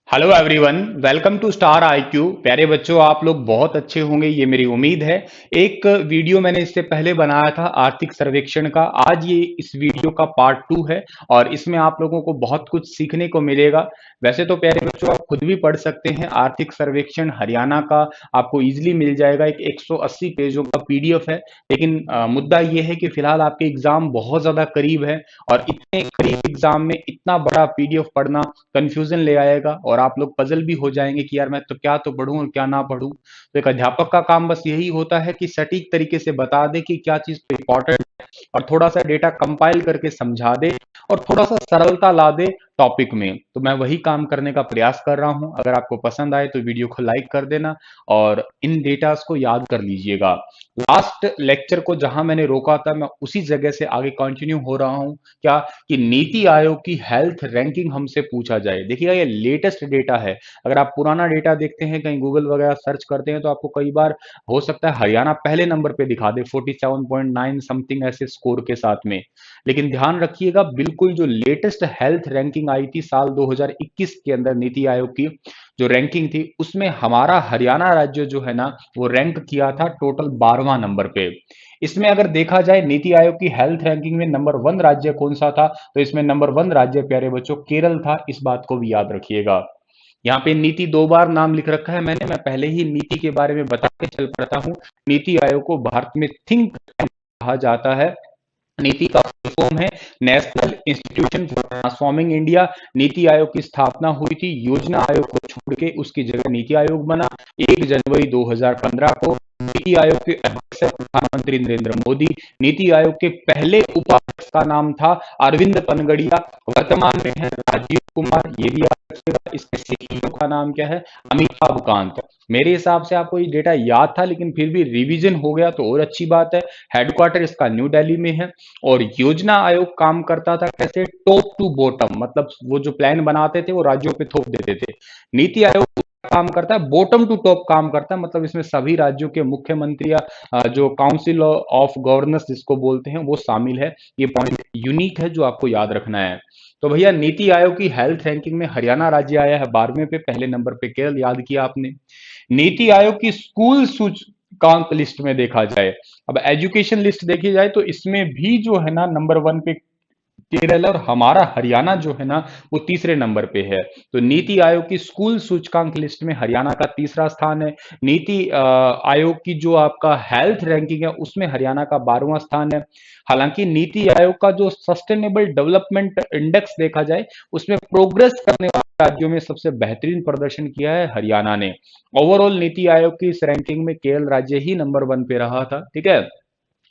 Hello everyone, welcome to Star IQ. प्यारे बच्चों, आप लोग बहुत अच्छे होंगे, ये मेरी उम्मीद है। एक वीडियो मैंने इससे पहले बनाया था आर्थिक सर्वेक्षण का। आज ये इस वीडियो का पार्ट 2 है और इसमें आप लोगों को बहुत कुछ सीखने को मिलेगा। वैसे तो प्यारे बच्चों, आप खुद भी पढ़ सकते हैं आर्थिक सर्वेक्षण हरियाणा का, आपको इजीली मिल जाएगा। एक 180 पेजों का पीडीएफ है। लेकिन मुद्दा ये है कि फिलहाल आपके एग्जाम बहुत ज्यादा करीब है और इतने करीब एग्जाम में इतना बड़ा पीडीएफ पढ़ना कंफ्यूजन ले आएगा और आप लोग पजल भी हो जाएंगे कि यार मैं तो क्या तो पढ़ूं और क्या ना पढ़ूं। तो एक अध्यापक का काम बस यही होता है कि सटीक तरीके से बता दे कि क्या चीज इंपॉर्टेंट और थोड़ा सा डेटा कंपाइल करके समझा दे और थोड़ा सा सरलता ला दे टॉपिक में। तो मैं वही काम करने का प्रयास कर रहा हूं। अगर आपको पसंद आए तो वीडियो को लाइक कर देना और इन डेटास को याद कर लीजिएगा। लास्ट लेक्चर को जहां मैंने रोका था, मैं उसी जगह से आगे कंटिन्यू हो रहा हूं। क्या कि नीति आयोग की हेल्थ रैंकिंग हमसे पूछा जाए। देखिएगा, ये लेटेस्ट डेटा है। अगर आप पुराना डेटा देखते हैं, कहीं गूगल वगैरह सर्च करते हैं, तो आपको कई बार हो सकता है हरियाणा पहले नंबर पे दिखा दे 47.9 समथिंग ऐसे स्कोर के साथ में। लेकिन ध्यान रखिएगा, बिल्कुल जो लेटेस्ट हेल्थ रैंकिंग आई थी साल 2021 के अंदर नीति आयोग की जो रैंकिंग थी, उसमें हमारा हरियाणा राज्य जो है ना, वो रैंक किया था टोटल 12वां नंबर पे। इसमें अगर देखा जाए नीति आयोग की हेल्थ रैंकिंग में नंबर 1 राज्य कौन सा था, तो इसमें नंबर 1 राज्य प्यारे बच्चों केरल था। इस बात को भी याद रखिएगा। यहाँ पे नीति 2 बार नाम लिख रखा है मैंने, मैं पहले ही नीति के बारे में बता के चल पड़ता हूँ। नीति आयोग को भारत में थिंक कहा जाता है। नीति का फुल फॉर्म है national institution for transforming India. NITI Aayog की स्थापना हुई थी, योजना आयोग को छोड़ के उसकी जगह नीति आयोग बना 1 जनवरी 2015 को। नीति आयोग के अध्यक्ष है प्रधानमंत्री नरेंद्र मोदी। नीति आयोग के पहले उपाध्यक्ष का नाम था अरविंद पनगड़िया, वर्तमान में है राजीव कुमार, ये भी याद रखिएगा। इसके सीईओ का नाम क्या है, अमिताभ कांत। मेरे हिसाब से आपको ये डेटा याद था, लेकिन फिर भी रिवीजन हो गया तो और अच्छी बात है। हेडक्वार्टर इसका न्यू दिल्ली में है। और योजना आयोग काम करता था कैसे, टॉप टू बॉटम, मतलब वो जो प्लान बनाते थे वो राज्यों पे थोप देते थे। नीति आयोग काम करता है बॉटम टू टॉप काम करता है, मतलब इसमें सभी राज्यों के मुख्यमंत्री या जो काउंसिल ऑफ गवर्नर्स जिसको बोलते हैं वो शामिल है। ये पॉइंट यूनिक है जो आपको याद रखना है। तो भैया, नीति आयोग की हेल्थ रैंकिंग में हरियाणा राज्य आया है 12वें पे, पहले नंबर पे केरल, याद किया आपने। नीति आयोग की स्कूल सूचकांक लिस्ट में देखा जाए, अब एजुकेशन लिस्ट देखी जाए, तो इसमें भी जो है ना नंबर 1 पे केरल और हमारा हरियाणा जो है ना वो तीसरे नंबर पे है। तो नीति आयोग की स्कूल सूचकांक लिस्ट में हरियाणा का तीसरा स्थान है। नीति आयोग की जो आपका हेल्थ रैंकिंग है उसमें हरियाणा का 12वां स्थान है। हालांकि नीति आयोग का जो सस्टेनेबल डेवलपमेंट इंडेक्स देखा जाए, उसमें प्रोग्रेस करने वाले राज्यों में सबसे बेहतरीन प्रदर्शन किया है हरियाणा ने। ओवरऑल नीति आयोग की इस रैंकिंग में केरल राज्य ही नंबर 1 पे रहा था। ठीक है,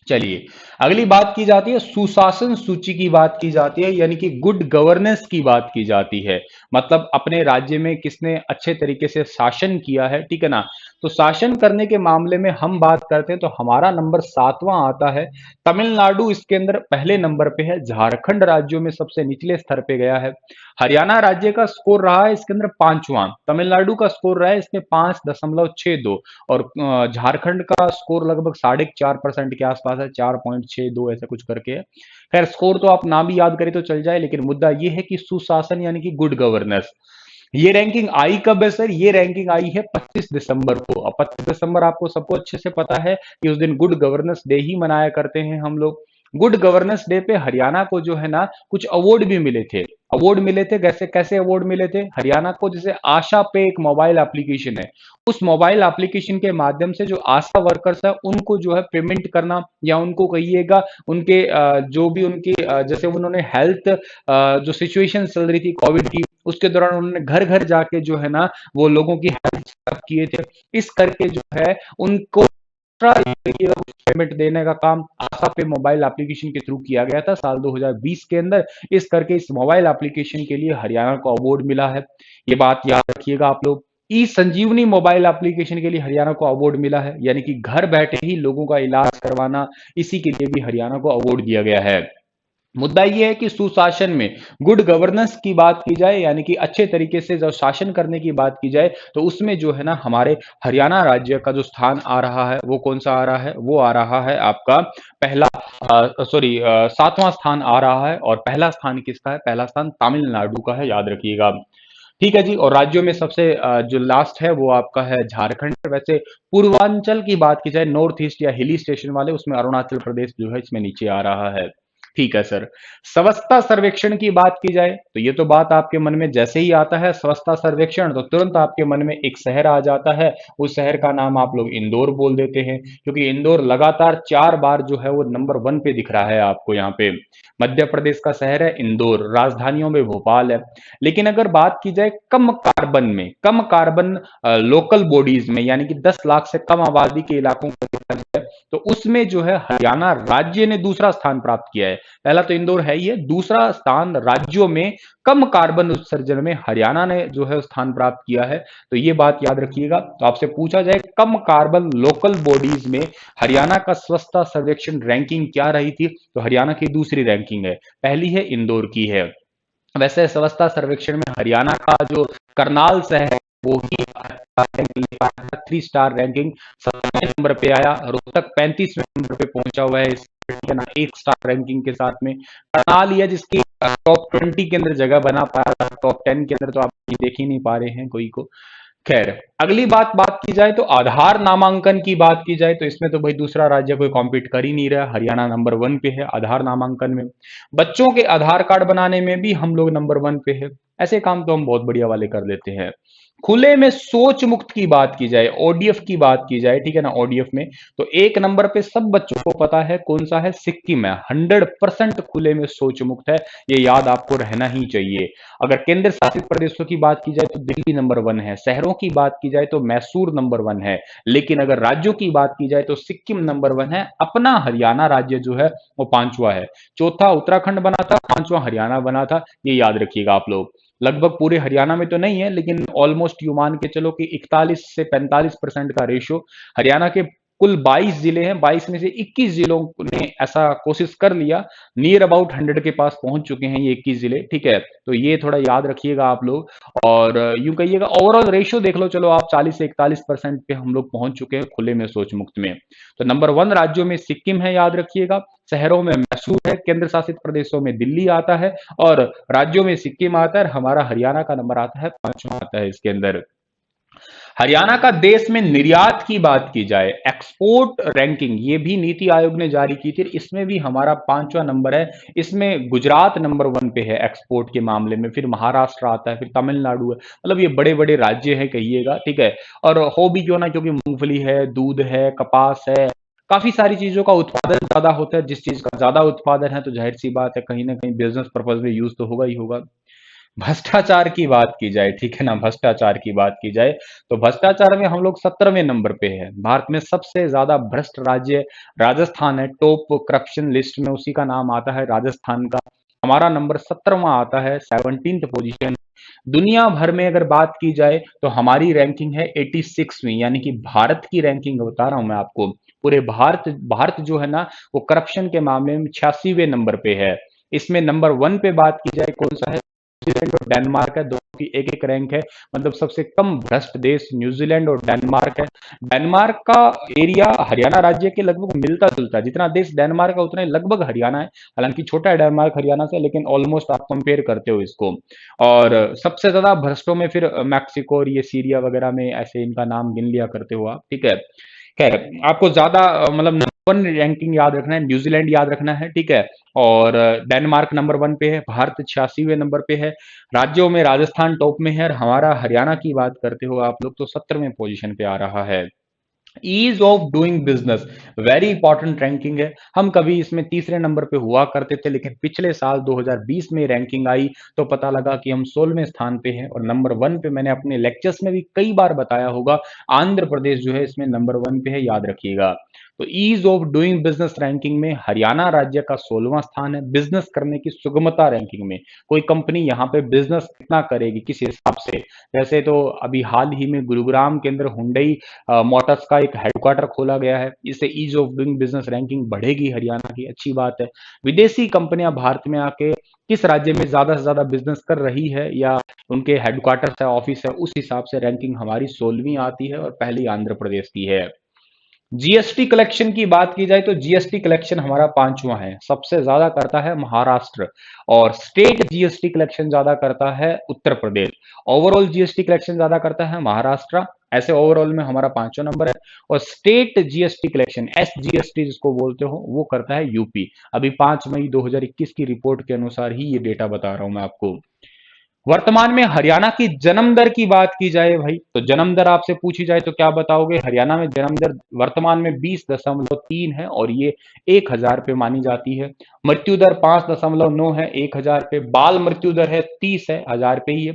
चलिए अगली बात की जाती है सुशासन सूची की बात की जाती है, यानी कि गुड गवर्नेंस की बात की जाती है। मतलब अपने राज्य में किसने अच्छे तरीके से शासन किया है, ठीक है ना। तो शासन करने के मामले में हम बात करते हैं तो हमारा नंबर 7वां आता है। तमिलनाडु इसके अंदर पहले नंबर पे है, झारखंड राज्यों में सबसे निचले स्तर पे गया है। हरियाणा राज्य का स्कोर रहा है इसके अंदर 5वां, तमिलनाडु का स्कोर रहा है इसमें 5.62 और झारखंड का स्कोर लगभग 4.5% के आसपास है, 4.62 ऐसा कुछ करके है। खैर, स्कोर तो आप ना भी याद करें तो चल जाए, लेकिन मुद्दा ये है कि सुशासन यानी कि गुड गवर्नेंस। ये रैंकिंग आई कब है सर, ये रैंकिंग आई है 25 दिसंबर को। अब 25 दिसंबर आपको सबको अच्छे से पता है कि उस दिन गुड गवर्नेंस डे ही मनाया करते हैं हम लोग। गुड गवर्नेंस डे पे हरियाणा को जो है ना कुछ अवार्ड भी मिले थे। अवार्ड मिले थे कैसे कैसे अवार्ड मिले थे हरियाणा को, जैसे आशा पे एक मोबाइल एप्लीकेशन है, उस मोबाइल एप्लीकेशन के माध्यम से जो आशा वर्कर्स है उनको जो है पेमेंट करना, या उनको कहिएगा उनके जो भी उनकी जैसे उन्होंने हेल्थ जो सिचुएशन चल रही थी कोविड की, उसके दौरान उन्होंने घर घर जाके जो है ना वो लोगों की हेल्थ चेकअप किए थे। इस करके जो है उनको पेमेंट देने का काम आशा पे मोबाइल एप्लीकेशन के थ्रू किया गया था साल 2020 के अंदर। इस करके इस मोबाइल एप्लीकेशन के लिए हरियाणा को अवार्ड मिला है। ये बात याद रखिएगा आप लोग। ई संजीवनी मोबाइल एप्लीकेशन के लिए हरियाणा को अवार्ड मिला है, यानी कि घर बैठे ही लोगों का इलाज करवाना, इसी के लिए भी हरियाणा को अवार्ड दिया गया है। मुद्दा यह है कि सुशासन में गुड गवर्नेंस की बात की जाए, यानी कि अच्छे तरीके से जब शासन करने की बात की जाए, तो उसमें जो है ना हमारे हरियाणा राज्य का जो स्थान आ रहा है वो कौन सा आ रहा है, वो आ रहा है आपका पहला 7वां स्थान आ रहा है। और पहला स्थान किसका है, पहला स्थान तमिलनाडु का है, याद रखिएगा। ठीक है जी। और राज्यों में सबसे जो लास्ट है वो आपका है झारखंड। वैसे पूर्वांचल की बात की जाए, नॉर्थ ईस्ट या हिली स्टेशन वाले, उसमें अरुणाचल प्रदेश जो है इसमें नीचे आ रहा है। ठीक है सर। स्वच्छता सर्वेक्षण की बात की जाए तो ये तो बात आपके मन में जैसे ही आता है स्वच्छता सर्वेक्षण, तो तुरंत आपके मन में एक शहर आ जाता है। उस शहर का नाम आप लोग इंदौर बोल देते हैं, क्योंकि इंदौर लगातार 4 बार जो है वो नंबर 1 पे दिख रहा है आपको यहाँ पे। मध्य प्रदेश का शहर है इंदौर, राजधानियों में भोपाल है। लेकिन अगर बात की जाए कम कार्बन में, कम कार्बन लोकल बॉडीज में, यानी कि 10 लाख से कम आबादी के इलाकों को देखा जाए, तो उसमें जो है हरियाणा राज्य ने दूसरा स्थान प्राप्त किया है। पहला तो इंदौर है ही है, दूसरा स्थान राज्यों में कम कार्बन उत्सर्जन में हरियाणा ने जो है स्थान प्राप्त किया है। तो ये बात याद रखिएगा। तो आपसे पूछा जाए कम कार्बन लोकल बॉडीज में हरियाणा का स्वच्छता सर्वेक्षण रैंकिंग क्या रही थी, तो हरियाणा की दूसरी रैंकिंग है, पहली है इंदौर की है। वैसे स्वच्छता सर्वेक्षण में हरियाणा का जो करनाल शहर है वो ही 3 स्टार रैंकिंग 27 नंबर पे आया। रोहतक 35वें नंबर पे पहुंचा हुआ है इस, ठीक है ना, 1 स्टार रैंकिंग के साथ में। करनाल ही है जिसकी टॉप 20 के अंदर जगह बना पाया, टॉप 10 के अंदर तो आप देख ही नहीं पा रहे हैं कोई को। खैर, अगली बात की जाए तो आधार नामांकन की बात की जाए तो इसमें तो भाई दूसरा राज्य कोई कॉम्पीट कर ही नहीं रहा, हरियाणा नंबर 1 पे है आधार नामांकन में। बच्चों के आधार कार्ड बनाने में भी हम लोग नंबर 1 पे है। ऐसे काम तो हम बहुत बढ़िया वाले कर लेते हैं। खुले में सोच मुक्त की बात की जाए, ओडीएफ की बात की जाए, ठीक है ना, ओडीएफ में तो 1 नंबर पे सब बच्चों को पता है कौन सा है, सिक्किम है। 100% खुले में सोच मुक्त है, ये याद आपको रहना ही चाहिए। अगर केंद्र शासित प्रदेशों की बात की जाए तो दिल्ली नंबर 1 है, शहरों की बात की जाए तो मैसूर नंबर 1 है, लेकिन अगर राज्यों की बात की जाए तो सिक्किम नंबर 1 है। अपना हरियाणा राज्य जो है वो 5वां है। चौथा उत्तराखंड बना था, 5वां हरियाणा बना था, ये याद रखिएगा आप लोग। लगभग पूरे हरियाणा में तो नहीं है, लेकिन ऑलमोस्ट यू मान के चलो कि 41 से 45% का रेशियो। हरियाणा के कुल 22 जिले हैं, 22 में से 21 जिलों ने ऐसा कोशिश कर लिया, नियर अबाउट 100 के पास पहुंच चुके हैं ये 21 जिले, ठीक है। तो ये थोड़ा याद रखिएगा आप लोग। और यूं कहिएगा ओवरऑल रेशियो देख लो, चलो आप 40 से 41% पे हम लोग पहुंच चुके हैं खुले में सोच मुक्त में। तो नंबर 1 राज्यों में सिक्किम है, याद रखिएगा। शहरों में मैसूर है, केंद्र शासित प्रदेशों में दिल्ली आता है, और राज्यों में सिक्किम आता है। हमारा हरियाणा का नंबर आता है 5वां आता है इसके अंदर। हरियाणा का देश में निर्यात की बात की जाए, एक्सपोर्ट रैंकिंग ये भी नीति आयोग ने जारी की थी, इसमें भी हमारा 5वां नंबर है। इसमें गुजरात नंबर 1 पे है एक्सपोर्ट के मामले में, फिर महाराष्ट्र आता है, फिर तमिलनाडु है। मतलब ये बड़े बड़े राज्य हैं कहिएगा, ठीक है। और हो भी क्यों ना, क्योंकि मूंगफली है, दूध है, कपास है, काफी सारी चीजों का उत्पादन ज्यादा होता है। जिस चीज का ज्यादा उत्पादन है तो जाहिर सी बात है कहीं ना कहीं बिजनेस पर्पज में यूज तो होगा ही होगा। भ्रष्टाचार की बात की जाए, ठीक है ना, भ्रष्टाचार की बात की जाए तो भ्रष्टाचार में हम लोग 17वें नंबर पे है। भारत में सबसे ज्यादा भ्रष्ट राज्य राजस्थान है, टॉप करप्शन लिस्ट में उसी का नाम आता है राजस्थान का। हमारा नंबर 17वां आता है, 17th पोजीशन। दुनिया भर में अगर बात की जाए तो हमारी रैंकिंग है 86वीं, यानी कि भारत की रैंकिंग बता रहा हूं मैं आपको। पूरे भारत भारत जो है ना वो करप्शन के मामले में 86वें नंबर पे है। इसमें नंबर 1 पे बात की जाए कौन सा है, न्यूजीलैंड और डेनमार्क है, दोनों की एक एक रैंक है। मतलब सबसे कम भ्रष्ट देश न्यूजीलैंड और डेनमार्क है। डेनमार्क का एरिया हरियाणा राज्य के लगभग मिलता जुलता है, जितना देश डेनमार्क का उतना ही लगभग हरियाणा है। हालांकि छोटा है डेनमार्क हरियाणा से, लेकिन ऑलमोस्ट आप कंपेयर करते हो इसको। और सबसे ज्यादा भ्रष्टों में फिर मैक्सिको और ये सीरिया वगैरह में, ऐसे इनका नाम गिन लिया करते हो आप, ठीक है। खैर, आपको ज्यादा मतलब नंबर 1 रैंकिंग याद रखना है, न्यूजीलैंड याद रखना है, ठीक है। और डेनमार्क नंबर 1 पे है, भारत 86वें नंबर पे है। राज्यों में राजस्थान टॉप में है, और हमारा हरियाणा की बात करते हो आप लोग तो 17वें पोजीशन पे आ रहा है। Ease of doing business very important ranking है। हम कभी इसमें तीसरे नंबर पे हुआ करते थे, लेकिन पिछले साल 2020 में रैंकिंग आई तो पता लगा कि हम 16वें स्थान पे हैं। और नंबर 1 पे मैंने अपने लेक्चर्स में भी कई बार बताया होगा, आंध्र प्रदेश जो है इसमें नंबर 1 पे है, याद रखिएगा। तो ease of doing business ranking में हरियाणा राज्य का 16वां स्थान है। बिजनेस करने की सुगमता रैंकिंग में, कोई कंपनी यहाँ पे बिजनेस कितना करेगी किस हिसाब से, जैसे तो अभी हाल ही में गुरुग्राम के अंदर हुंडई मोटर्स का एक हेडक्वार्टर खोला गया है। इससे ease of doing business ranking बढ़ेगी हरियाणा की, अच्छी बात है। विदेशी कंपनियां भारत में आके किस राज्य में ज्यादा से ज्यादा बिजनेस कर रही है या उनके हेडक्वार्टर है, ऑफिस है, उस हिसाब से रैंकिंग हमारी 16वीं आती है और पहली आंध्र प्रदेश की है। जीएसटी कलेक्शन की बात की जाए तो जीएसटी कलेक्शन हमारा पांचवा है, सबसे ज्यादा करता है महाराष्ट्र, और स्टेट जीएसटी कलेक्शन ज्यादा करता है Uttar Pradesh. Overall GST collection ज्यादा करता है महाराष्ट्र, ऐसे ओवरऑल में हमारा पांचवा नंबर है। और स्टेट जीएसटी कलेक्शन एसजीएसटी जिसको बोलते हो वो करता है यूपी। अभी 5 मई 2021 की रिपोर्ट के अनुसार ही ये डेटा बता रहा हूं मैं आपको। वर्तमान में हरियाणा की जन्म दर की बात की जाए भाई, तो जन्म दर आपसे पूछी जाए तो क्या बताओगे? हरियाणा में जन्म दर वर्तमान में 20.3 है और ये 1000 पे मानी जाती है। मृत्यु दर 5.9 है 1000 पे। बाल मृत्यु दर है 30 है 1000 पे ही है।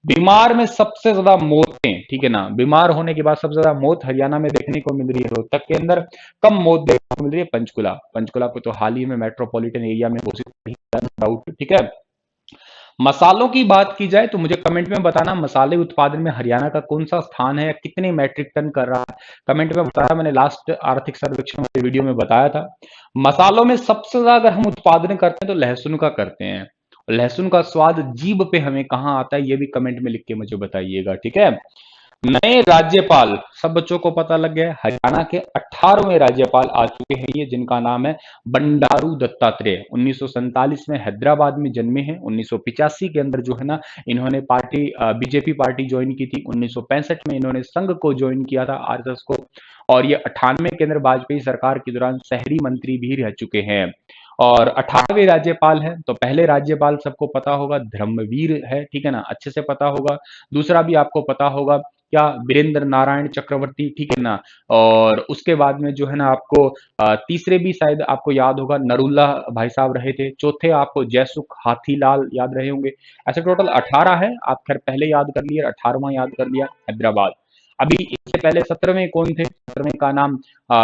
बीमार में सबसे ज्यादा मौतें, ठीक है ना, बीमार होने के बाद सबसे ज्यादा मौत हरियाणा में देखने को मिल रही है रोहतक के अंदर। कम मौत देखने को मिल रही है पंचकुला। पंचकुला को तो हाल ही में मेट्रोपॉलिटन एरिया में घोषित किया, ठीक है। मसालों की बात की जाए तो मुझे कमेंट में बताना मसाले उत्पादन में हरियाणा का कौन सा स्थान है या कितने मैट्रिक टन कर रहा है, कमेंट में बताया। मैंने लास्ट आर्थिक सर्वेक्षण वाले वीडियो में बताया था। मसालों में सबसे ज्यादा अगर हम उत्पादन करते हैं तो लहसुन का करते हैं। लहसुन का स्वाद जीभ पे हमें कहाँ आता है ये भी कमेंट में लिख के मुझे बताइएगा, ठीक है। नए राज्यपाल, सब बच्चों को पता लग गया है, हरियाणा के 18वें राज्यपाल आ चुके हैं ये, जिनका नाम है बंडारू दत्तात्रेय। 1947 में हैदराबाद में जन्मे हैं। 1985 के अंदर जो है ना इन्होंने पार्टी बीजेपी पार्टी ज्वाइन की थी। 1965 में इन्होंने संघ को ज्वाइन किया था, आरएसएस को। और ये 98 के अंदर वाजपेयी सरकार के दौरान शहरी मंत्री भी रह चुके हैं। और 18वें राज्यपाल हैं। तो पहले राज्यपाल सबको पता होगा धर्मवीर है, ठीक है ना, अच्छे से पता होगा। दूसरा भी आपको पता होगा क्या, वीरेंद्र नारायण चक्रवर्ती, ठीक है ना। और उसके बाद में जो है ना आपको तीसरे भी शायद आपको याद होगा नरुल्ला भाई साहब रहे थे। चौथे आपको जयसुख हाथीलाल याद रहे होंगे। ऐसे टोटल 18 है। आप खैर पहले याद कर लिए, 18वां याद कर लिया हैदराबाद। अभी इससे पहले 17वें कौन थे? 17वें का नाम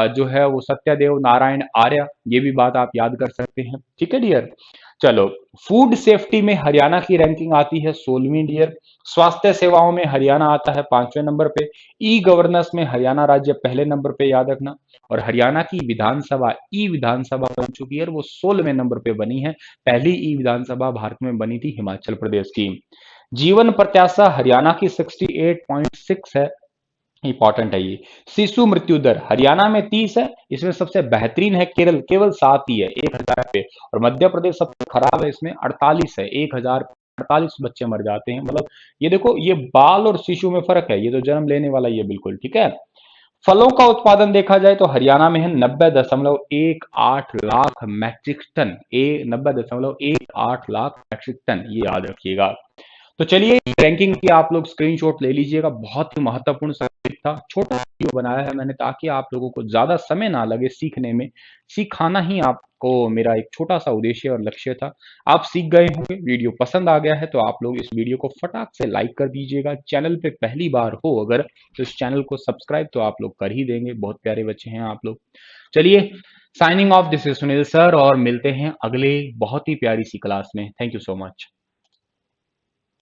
जो है वो सत्यदेव नारायण आर्य। ये भी बात आप याद कर सकते हैं, ठीक है डियर। चलो, फूड सेफ्टी में हरियाणा की रैंकिंग आती है 16वीं डियर। स्वास्थ्य सेवाओं में हरियाणा आता है 5वें नंबर पे। ई गवर्नेंस में हरियाणा राज्य पहले नंबर पे, याद रखना। और हरियाणा की विधानसभा, ई विधानसभा बन चुकी है और वो 16वें नंबर पे बनी है। पहली ई विधानसभा भारत में बनी थी हिमाचल प्रदेश की। जीवन प्रत्याशा हरियाणा की 68.6 है, इंपॉर्टेंट है ये। शिशु मृत्यु दर हरियाणा में 30 है, इसमें सबसे बेहतरीन है केरल, केवल 7 ही है 1000 पे। और मध्य प्रदेश सबसे खराब है, इसमें 48 है, 1048 बच्चे मर जाते हैं। मतलब ये देखो, ये बाल और शिशु में फर्क है, ये तो जन्म लेने वाला ही है बिल्कुल, ठीक है। फलों का उत्पादन देखा जाए तो हरियाणा में है 90.18 lakh metric ton. 90.18 lakh metric ton, ये याद रखिएगा। तो चलिए, रैंकिंग की आप लोग स्क्रीनशॉट ले लीजिएगा। बहुत ही महत्वपूर्ण सब्जेक्ट था, छोटा वीडियो बनाया है मैंने ताकि आप लोगों को ज्यादा समय ना लगे सीखने में। सिखाना ही आपको मेरा एक छोटा सा उद्देश्य और लक्ष्य था। आप सीख गए होंगे, वीडियो पसंद आ गया है तो आप लोग इस वीडियो को फटाक से लाइक कर दीजिएगा। चैनल पे पहली बार हो अगर तो इस चैनल को सब्सक्राइब तो आप लोग कर ही देंगे, बहुत प्यारे बच्चे हैं आप लोग। चलिए, signing off, this is Sunil sir, और मिलते हैं अगले बहुत ही प्यारी सी क्लास में। Thank you so much.